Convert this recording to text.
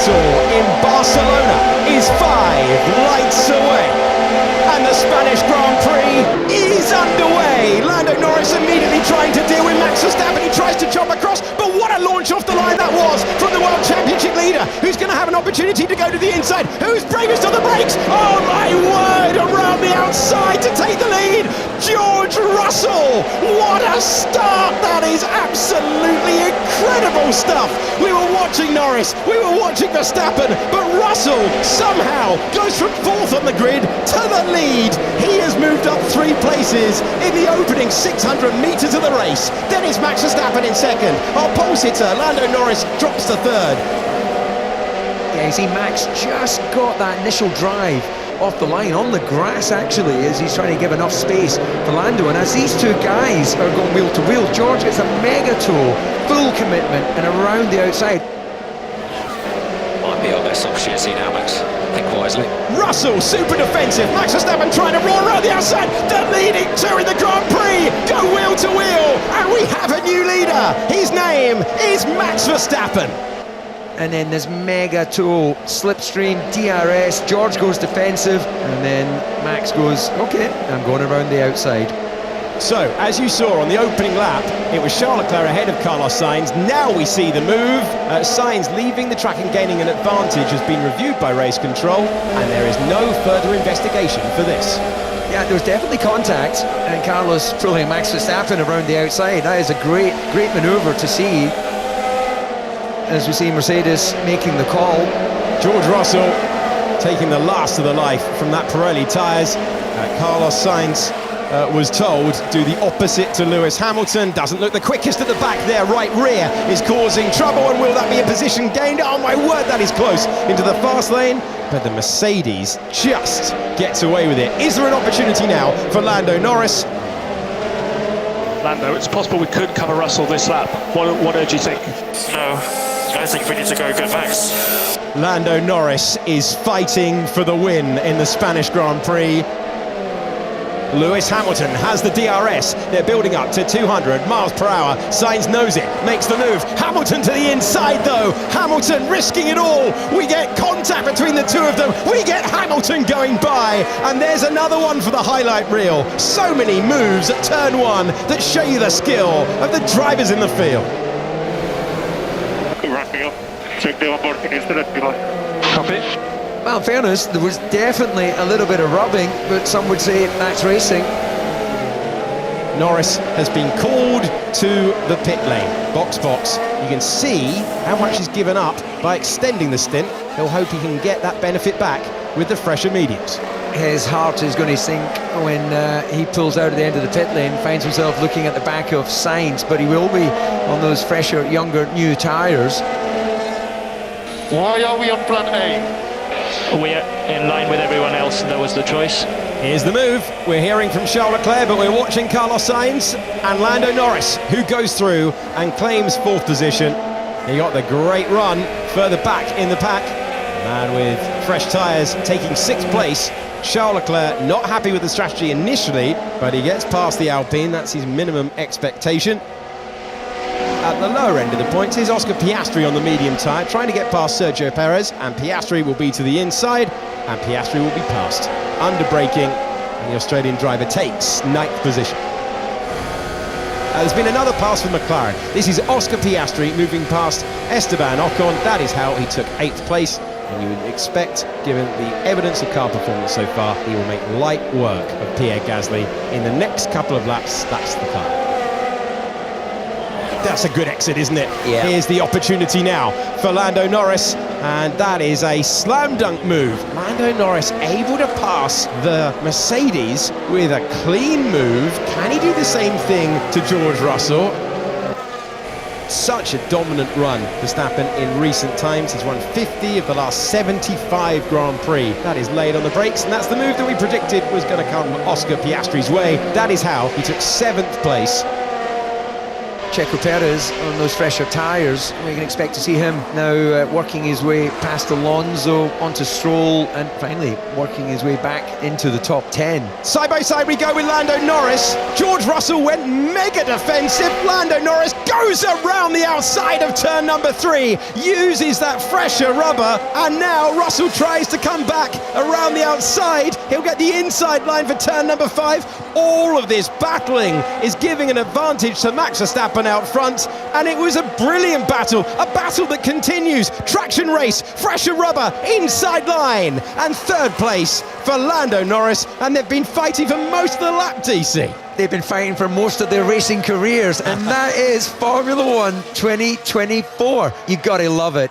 capital in Barcelona is 5 lights away. And the Spanish Grand Prix is underway. Lando Norris immediately trying to deal with Max Verstappen. He tries to chop across, but what a launch off the line that was from the World Championship leader, who's going to have an opportunity to go to the inside. Who's bravest on the brakes? Oh my word, around the outside to take the lead. George Russell, what a start. That is absolutely incredible stuff. We were watching Norris, we were watching Verstappen, but Russell somehow goes from 4th on the grid to the lead. He has moved up 3 places in the opening 600 metres of the race. Then it's Max Verstappen in 2nd. Our pole sitter, Lando Norris, drops to 3rd. Yeah, you see Max just got that initial drive off the line, on the grass actually, as he's trying to give enough space for Lando. And as these two guys are going wheel to wheel, George gets a mega tow, full commitment, and around the outside. Might be our best opportunity now, Max. Think wisely. Russell, super defensive. Max Verstappen trying to roar around the outside. The leading two in the Grand Prix go wheel to wheel, and we have a new leader. His name is Max Verstappen. And then this mega tow, slipstream, DRS, George goes defensive, and then Max goes, okay, I'm going around the outside. So, as you saw on the opening lap, it was Charles Leclerc ahead of Carlos Sainz. Now we see the move. Sainz leaving the track and gaining an advantage has been reviewed by race control, and there is no further investigation for this. Yeah, there was definitely contact, and Carlos pulling Max Verstappen around the outside. That is a great manoeuvre to see, as we see Mercedes making the call. George Russell taking the last of the life from that Pirelli tyres. Carlos Sainz was told do the opposite to Lewis Hamilton. Doesn't look the quickest at the back there. Right rear is causing trouble, and will that be a position gained? Oh my word, that is close into the fast lane, but the Mercedes just gets away with it. Is there an opportunity now for Lando Norris? Lando, it's possible we could cover Russell this lap. What do you think? No, I think we need to go get Max. Lando Norris is fighting for the win in the Spanish Grand Prix. Lewis Hamilton has the DRS. They're building up to 200 miles per hour. Sainz knows it, makes the move. Hamilton to the inside though. Hamilton risking it all. We get contact between the two of them. We get Hamilton going by. And there's another one for the highlight reel. So many moves at turn 1 that show you the skill of the drivers in the field. Wrapping up. Check the onboard instantly. Copy. Well, in fairness, there was definitely a little bit of rubbing, but some would say that's racing. Norris has been called to the pit lane. Box. You can see how much he's given up by extending the stint. He'll hope he can get that benefit back with the fresher mediums. His heart is going to sink when he pulls out at the end of the pit lane, finds himself looking at the back of Sainz, but he will be on those fresher, younger, new tyres. Why are we on plan A? We're in line with everyone else, and that was the choice. Here's the move. We're hearing from Charles Leclerc, but we're watching Carlos Sainz and Lando Norris, who goes through and claims 4th position. He got the great run further back in the pack. Man with fresh tyres taking 6th place. Charles Leclerc not happy with the strategy initially, but he gets past the Alpine. That's his minimum expectation. At the lower end of the points is Oscar Piastri on the medium tyre, trying to get past Sergio Perez, and Piastri will be to the inside, and Piastri will be passed. Under braking, and the Australian driver takes 9th position. There's been another pass for McLaren. This is Oscar Piastri moving past Esteban Ocon. That is how he took 8th place, and you would expect, given the evidence of car performance so far, he will make light work of Pierre Gasly. In the next couple of laps, that's the car. That's a good exit, isn't it? Yeah. Here's the opportunity now for Lando Norris, and that is a slam dunk move. Lando Norris able to pass the Mercedes with a clean move. Can he do the same thing to George Russell? Such a dominant run for Verstappen in recent times. He's won 50 of the last 75 Grand Prix. That is laid on the brakes, and that's the move that we predicted was going to come Oscar Piastri's way. That is how he took 7th place. Checo Perez on those fresher tyres. We can expect to see him now working his way past Alonso onto Stroll and finally working his way back into the top 10. Side by side we go with Lando Norris. George Russell went mega defensive. Lando Norris goes around the outside of turn number 3, uses that fresher rubber, and now Russell tries to come back around the outside. He'll get the inside line for turn number 5. All of this battling is giving an advantage to Max Verstappen out front, and it was a brilliant battle, a battle that continues. Traction race, fresher rubber, inside line, and third place for Lando Norris, and they've been fighting for most of the lap, DC. They've been fighting for most of their racing careers, and that is Formula One 2024. You've got to love it.